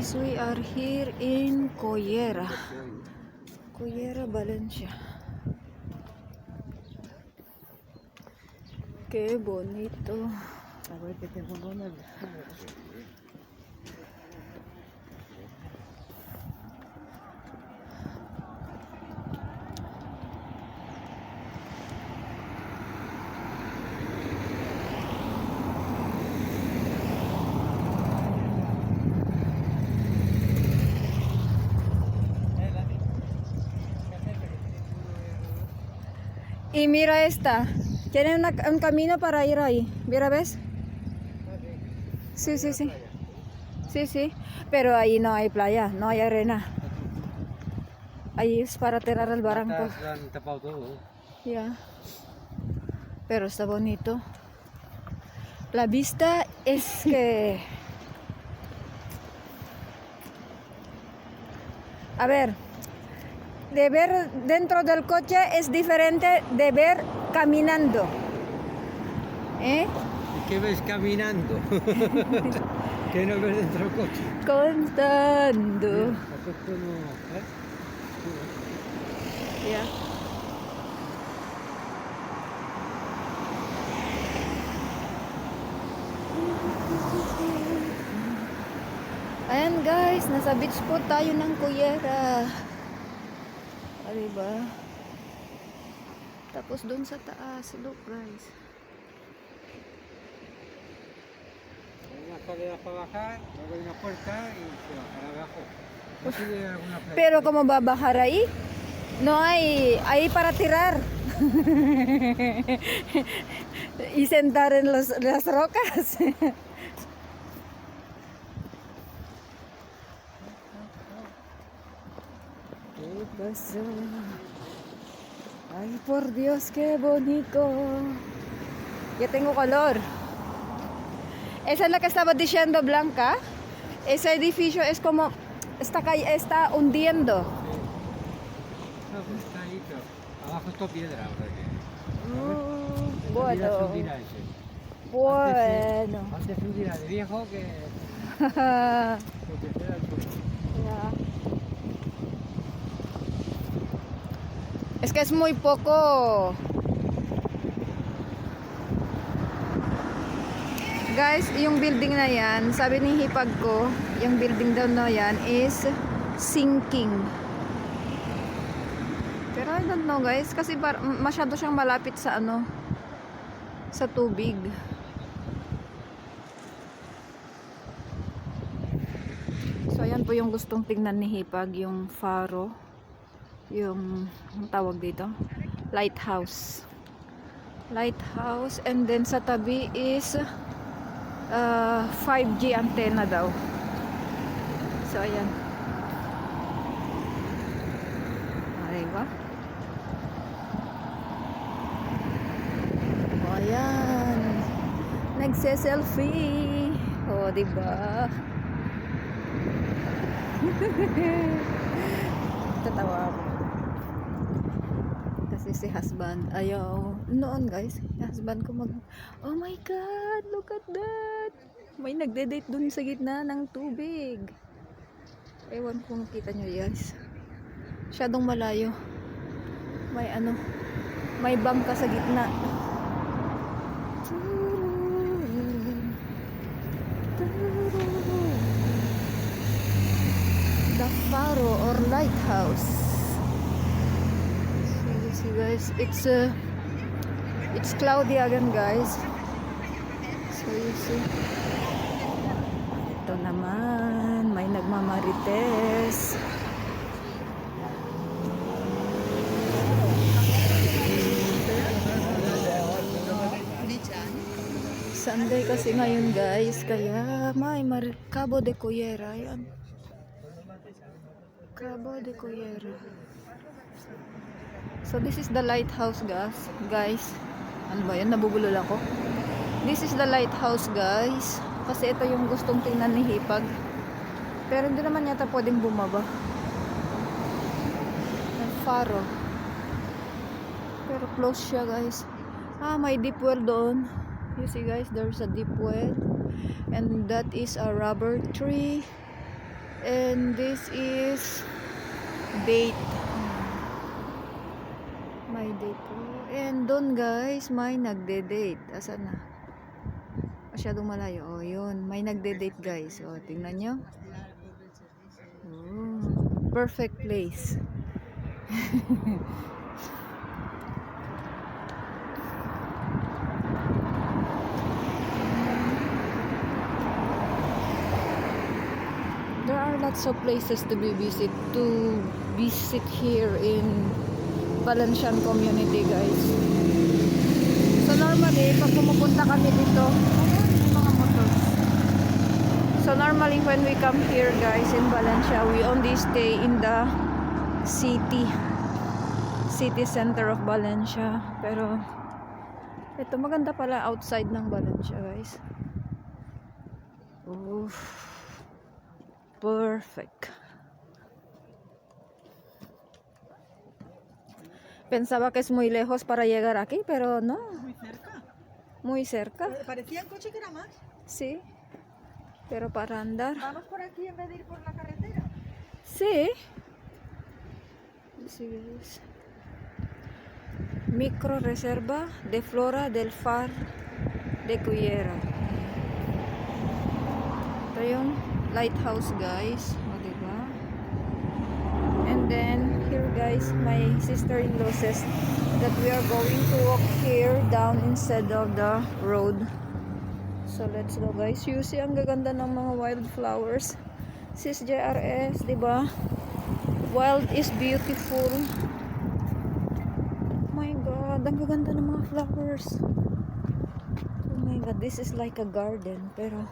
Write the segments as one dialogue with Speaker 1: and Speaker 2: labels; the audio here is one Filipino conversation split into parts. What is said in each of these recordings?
Speaker 1: guys, we are here in Cullera, Valencia. Qué bonito.
Speaker 2: A ver qué tengo ganas.
Speaker 1: Y mira esta, tiene un camino para ir ahí, mira, ¿ves? Sí, sí, sí. Sí, sí, pero ahí no hay playa, no hay arena. Ahí es para tirar el barranco.
Speaker 2: Han tapado todo.
Speaker 1: Ya. Pero está bonito. La vista es que... A ver, de ver dentro del coche es diferente de ver caminando. ¿Eh?
Speaker 2: ¿Y qué ves caminando? ¿Qué no ves dentro del coche?
Speaker 1: Contando.
Speaker 2: Esto no, ¿eh?
Speaker 1: Ya. Ayan guys, nasa beach po tayo ng Cullera. Diba? Tapos dun sa taas, look guys.
Speaker 2: Hay una escalera para bajar, luego hay una puerta y se bajará abajo. No sigue alguna playa.
Speaker 1: Pero como va a bajar ahí, no hay ahí para tirar. Y sentar en las rocas. ¿Qué pasó? Ay, por Dios, qué bonito. Ya tengo color. Esa es la que estaba diciendo Blanca. Ese edificio es como está hundiendo.
Speaker 2: No, pues está ahí, pero abajo está piedra. O sea que,
Speaker 1: Bueno.
Speaker 2: se hundirá ese.
Speaker 1: Bueno.
Speaker 2: Antes se hundirá de viejo que crecerá el suelo.
Speaker 1: Ya. Es que es muy poco. Guys, yung building na yan, sabi ni hipag ko, yung building daw na yan is sinking. Pero I don't know guys, kasi masyado siyang malapit sa ano, sa tubig. So ayan po yung gustong tingnan ni hipag, yung faro, yung tawag dito, lighthouse, and then sa tabi is 5G antenna daw. So ayan, diba? O ayan, nagse-selfie. O diba? Tatawa ako kasi si husband ayaw noon guys, husband ko oh my god, look at that, may nagde-date dun sa gitna ng tubig. Ewan kung makita nyo guys, masyadong malayo, may ano, may bangka sa gitna. The Faro or lighthouse. See guys, it's cloudy again guys. So you see, ito naman may nagmamarites. Sunday kasi ngayon guys, kaya may Cabo de Cullera. Yan, Cabo de Cullera. So this is the lighthouse guys. Ano ba yan? Nabubulol ako. This is the lighthouse guys. Kasi ito yung gustong tingnan ni hipag. Pero hindi naman yata pwedeng bumaba. Ang faro. Pero close siya guys. May deep well doon. You see guys, there's a deep well. And that is a rubber tree. And this is date. May date po. And doon guys, may nagde-date. Asan na? Masyadong malayo. Oh, yun. May nagde-date guys. Oh, tingnan nyo. Oh, perfect place. There are lots of places to visit here in Valencian community guys. So normally pag pumupunta kami dito, may mga motors. So normally when we come here guys in Valencia, we only stay in the city center of Valencia. Pero ito maganda pala outside ng Valencia guys. Oof. Perfect. Pensaba que es muy lejos para llegar aquí, pero no.
Speaker 3: Muy cerca.
Speaker 1: Muy cerca.
Speaker 3: Parecía el coche que era más.
Speaker 1: Sí. Pero para andar.
Speaker 3: Vamos por aquí en vez de ir por la carretera.
Speaker 1: Sí. Sí, guys. Micro reserva de flora del far de Cullera. Ito yung lighthouse guys. O, diba? And then here guys, my sister-in-law says that we are going to walk here down instead of the road. So let's go guys. You see, ang gaganda ng mga wildflowers. Sis JRS, diba? Wild is beautiful. My God, ang gaganda ng mga flowers. Oh my God, this is like a garden, pero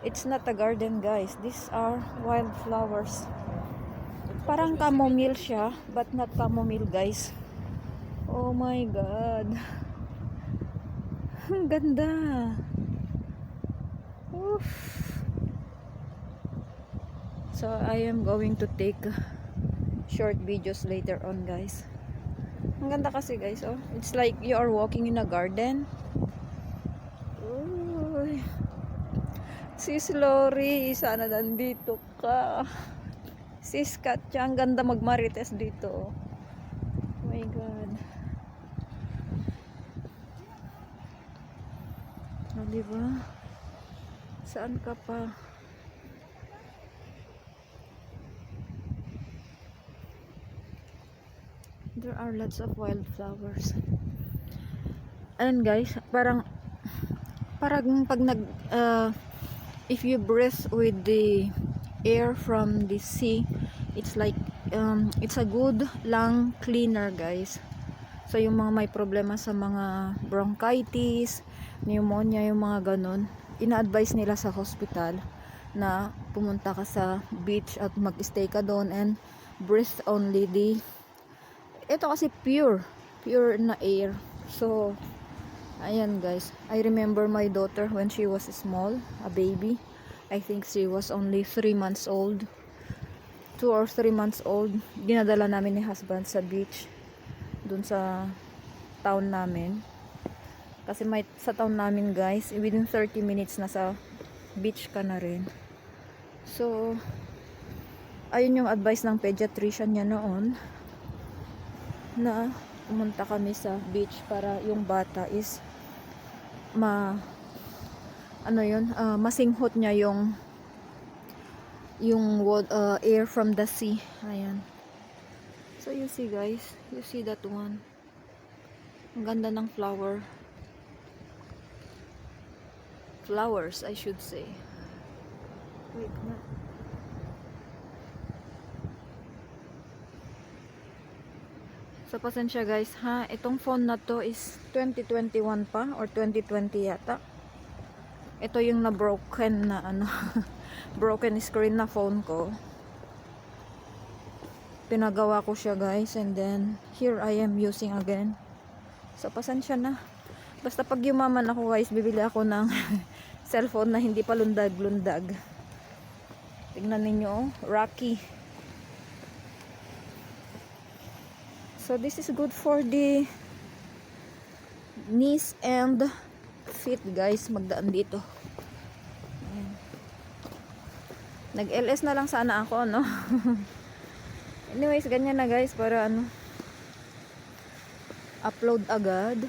Speaker 1: it's not a garden guys. These are wildflowers. Parang chamomile siya, but not chamomile guys. Oh my God. Ang ganda. Oof. So I am going to take short videos later on guys. Ang ganda kasi guys, oh. It's like you are walking in a garden. Uy. Sis Lori, sana nandito ka. Sis Katya, ang ganda magmarites dito. Oh my God. Oh, diba? Saan ka pa? There are lots of wildflowers. And guys, parang pag if you breathe with the air from the sea, it's like it's a good lung cleaner guys. So yung mga may problema sa mga bronchitis, pneumonia, yung mga ganun, ina-advise nila sa hospital na pumunta ka sa beach at mag-stay ka doon and breathe only the ito kasi pure na air. So ayan guys, I remember my daughter when she was small, a baby. I think she was only 3 months old. 2 or 3 months old. Dinadala namin ni husband sa beach dun sa town namin. Kasi sa town namin guys, within 30 minutes na sa beach ka na rin. So ayun yung advice ng pediatrician niya noon, na pumunta kami sa beach para yung bata is masinghot niya yung air from the sea. Ayan. So you see guys, you see that one. Ang ganda ng flowers I should say. Wait na. So pasensya guys ha, itong phone na to is 2021 pa or 2020 yata. Ito yung na broken na broken screen na phone ko. Pinagawa ko siya guys, and then here I am using again. So pasensya na. Basta pag yumaman ako guys, bibili ako ng cellphone na hindi pa lundag-lundag. Tingnan ninyo, oh, Rocky. So this is good for the knees and feet guys, magdaan dito. Ayan. Nag-LS na lang sana ako, no? Anyways, ganyan na guys, para ano, upload agad.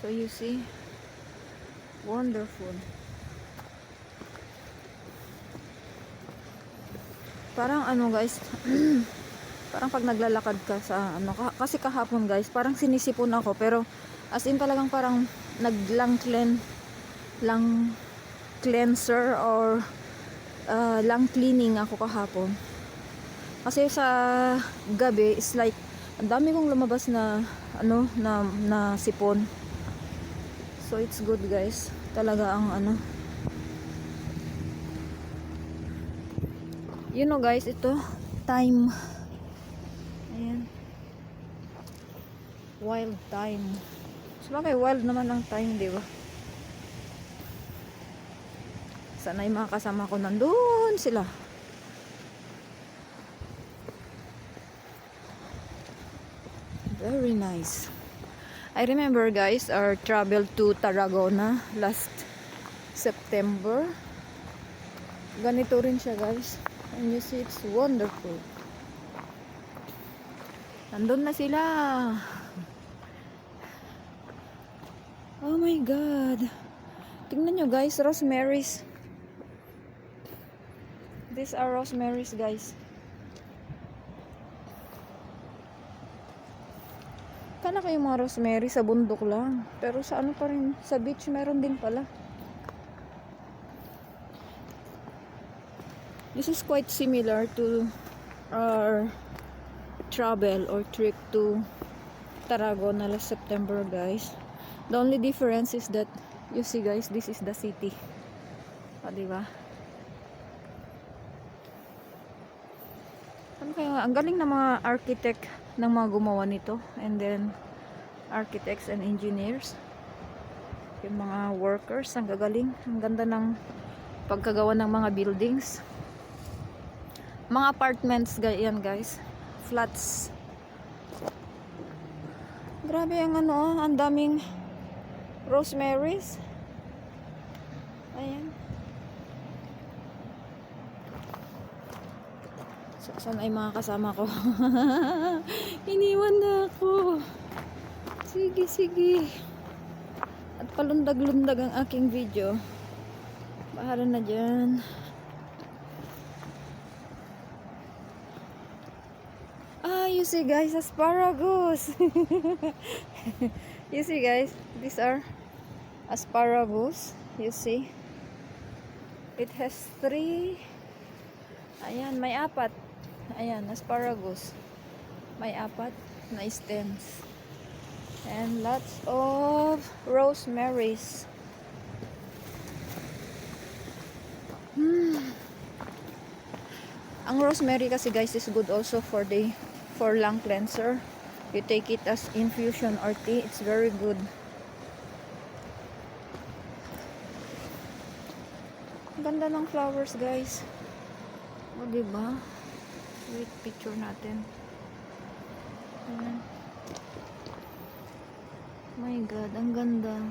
Speaker 1: So you see, wonderful. Parang ano guys, parang pag naglalakad ka sa ano, kasi kahapon guys, parang sinisipon ako, pero as in talagang parang naglang cleanser or lang cleaning ako kahapon. Kasi sa gabi is like ang dami kong lumabas na ano na sipon. So it's good guys. Talaga ang ano. You know guys, ito thyme. Ayan. Wild thyme. Sabagay wild naman ang thyme, di ba? Sana yung mga kasama ko nandun sila. Very nice. I remember guys, our travel to Tarragona last September. Ganito rin siya guys. And you see, it's wonderful. Nandun na sila. Oh my God. Tingnan nyo guys, rosemaries. These are rosemaries guys. Kana kayo mga rosemary sa bundok lang. Pero sa ano pa rin, sa beach meron din pala. This is quite similar to our travel or trip to Tarragona last September guys. The only difference is that you see guys, this is the city. O, diba? Ano kaya, ang galing ng mga architect ng mga gumawa nito, and then architects and engineers, yung mga workers, ang gagaling, ang ganda ng pagkagawa ng mga buildings, mga apartments yan guys, flats. Grabe ang ano, ang daming rosemaries. Ayan. Saan ay mga kasama ko? Iniwan na ako. Sige, sige. At palundag-lundag ang aking video. Bahala na dyan. Ah, you see guys, asparagus. You see guys, these are asparagus. You see? It has 3. Ayan, may 4. Ayan, asparagus. May 4 na stems. And lots of rosemaries. Ang rosemary kasi guys is good also for lung cleanser. You take it as infusion or tea. It's very good. Ganda ng flowers guys. O diba? Wait, picture natin. Ayan. My God, ang ganda.